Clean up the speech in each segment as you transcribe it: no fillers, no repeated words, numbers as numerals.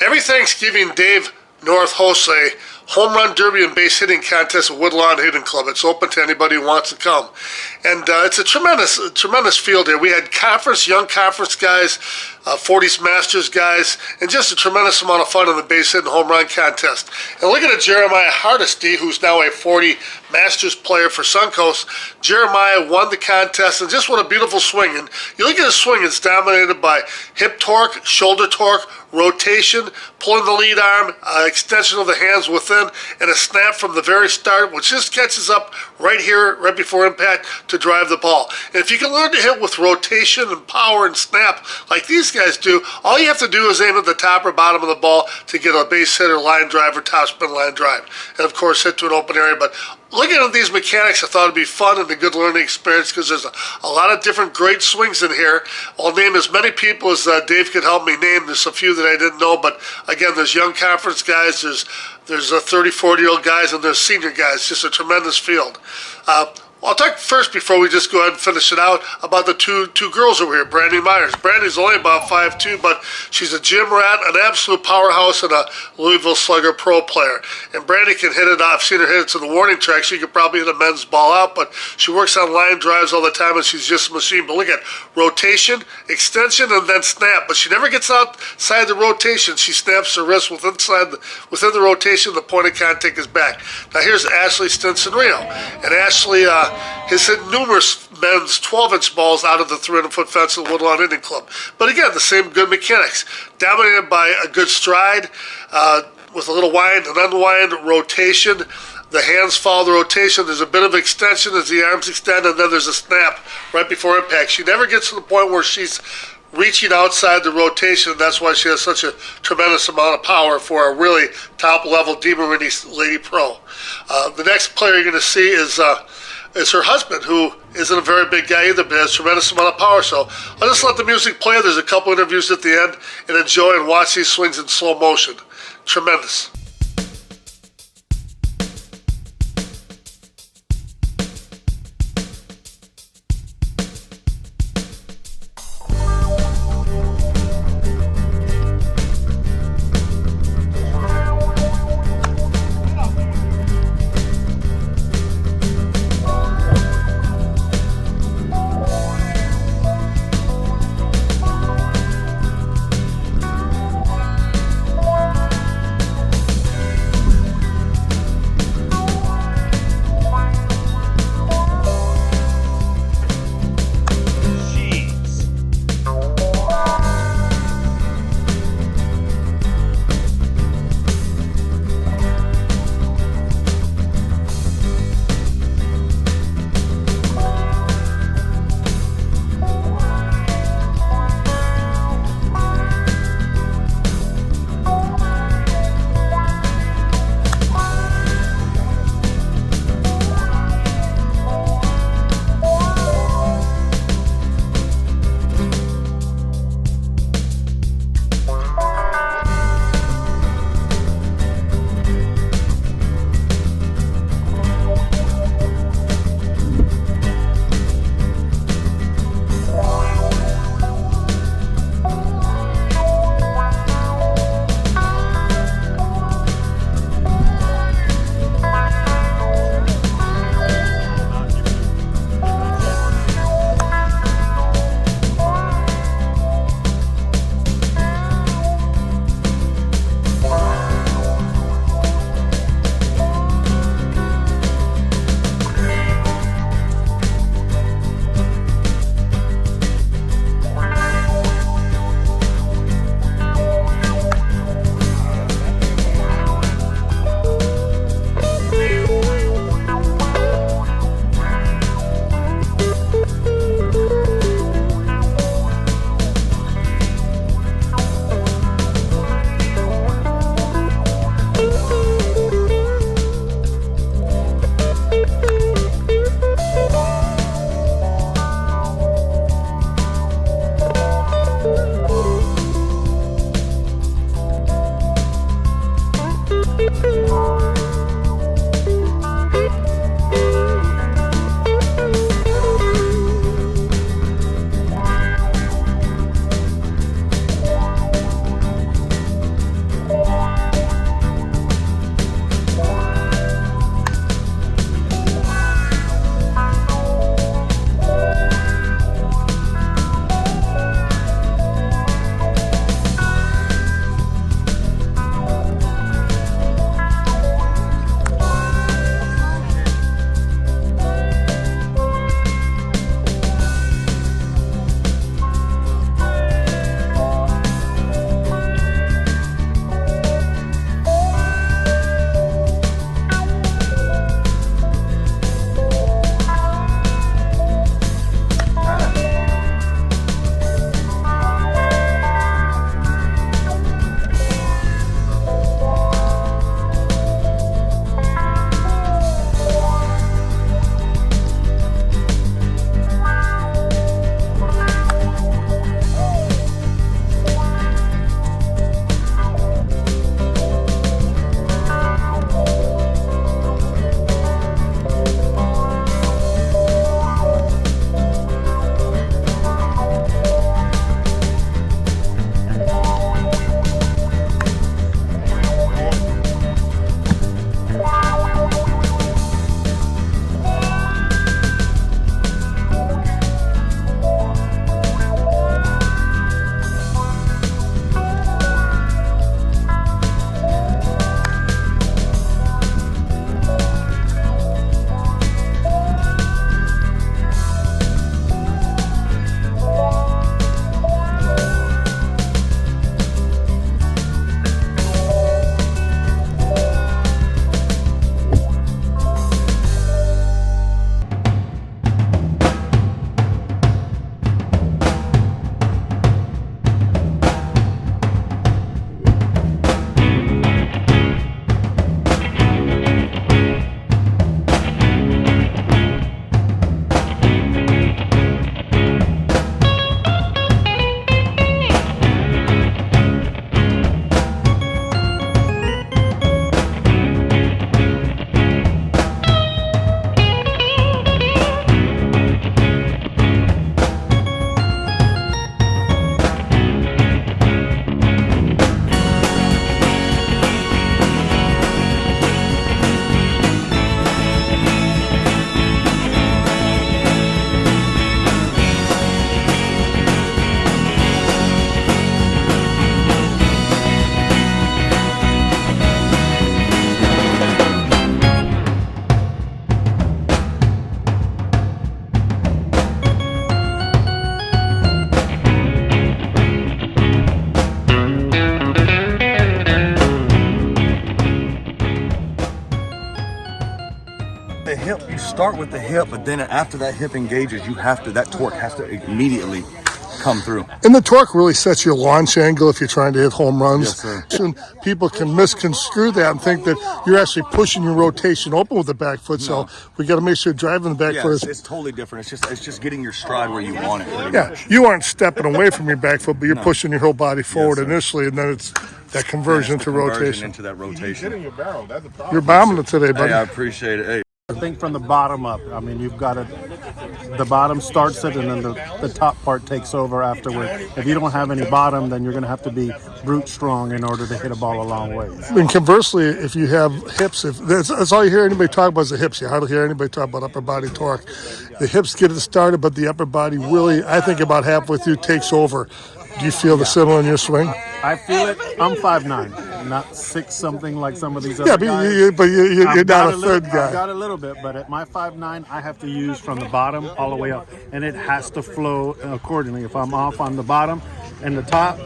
Every Thanksgiving, Dave North hosts a home run derby and base hitting contest at Woodlawn Hitting Club. It's open to anybody who wants to come. And it's a tremendous field here. We had young conference guys, 40s Masters guys, and just a tremendous amount of fun in the base hit and home run contest. And looking at Jeremiah Hardesty, who's now a 40 Masters player for Suncoast. Jeremiah won the contest, and just what a beautiful swing. And you look at his swing, it's dominated by hip torque, shoulder torque, rotation, pulling the lead arm, extension of the hands within, and a snap from the very start, which just catches up right here, right before impact, to drive the ball. And if you can learn to hit with rotation and power and snap like these guys do, all you have to do is aim at the top or bottom of the ball to get a base hit or line drive or top spin line drive. And of course, hit to an open area. But looking at these mechanics, I thought it'd be fun and a good learning experience because there's a lot of different great swings in here. I'll name as many people as Dave could help me name. There's a few that I didn't know, but again, there's young conference guys, there's 30, 40-year-old guys, and there's senior guys. Just a tremendous field. I'll talk first, before we just go ahead and finish it out, about the two girls over here, Brandy Myers. Brandy's only about 5'2", but she's a gym rat, an absolute powerhouse, and a Louisville Slugger pro player. And Brandy can hit it off. I've seen her hit it to the warning track. She could probably hit a men's ball out, but she works on line drives all the time, and she's just a machine. But look at rotation, extension, and then snap. But she never gets outside the rotation. She snaps her wrist within the rotation. The point of contact is back. Now here's Ashley Stinson-Rio. And Ashley has hit numerous men's 12-inch balls out of the 300-foot fence at Woodlawn Hitting Club. But again, the same good mechanics. Dominated by a good stride, with a little wind and unwind, rotation. The hands follow the rotation. There's a bit of extension as the arms extend, and then there's a snap right before impact. She never gets to the point where she's reaching outside the rotation, and that's why she has such a tremendous amount of power for a really top-level DeMarini Lady Pro. The next player you're going to see is her husband, who isn't a very big guy either, but has a tremendous amount of power. So I'll just let the music play. There's a couple interviews at the end, and enjoy and watch these swings in slow motion. Tremendous. start with the hip, but then after that hip engages, that torque has to immediately come through. And the torque really sets your launch angle if you're trying to hit home runs. Yes, sir. And people can misconstrue that and think that you're actually pushing your rotation open with the back foot. No. So we got to make sure driving the back foot it's totally different. It's just getting your stride where you want it. Pretty yeah, much. you aren't stepping away from your back foot, but you're pushing your whole body forward sir. initially, and then it's that conversion to rotation. Into that rotation. Hitting your barrel, that's a problem. You're bombing it today, buddy. Hey, I appreciate it. Hey. I think from the bottom up. I mean, you've got to, the bottom starts it, and then the top part takes over afterward. If you don't have any bottom, then you're going to have to be brute strong in order to hit a ball a long ways. And conversely, if you have hips, if that's all you hear anybody talk about is the hips. You hardly hear anybody talk about upper body torque. The hips get it started, but the upper body really, I think about halfway through, takes over. Do you feel the similar in your swing? I feel it. I'm 5'9", not 6 something like some of these other guys. You're not a third guy. I've got a little bit, but at my 5'9", I have to use from the bottom all the way up, and it has to flow accordingly. If I'm off on the bottom and the top,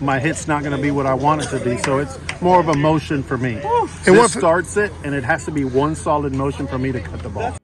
my hit's not going to be what I want it to be. So it's more of a motion for me. This starts it, and it has to be one solid motion for me to cut the ball.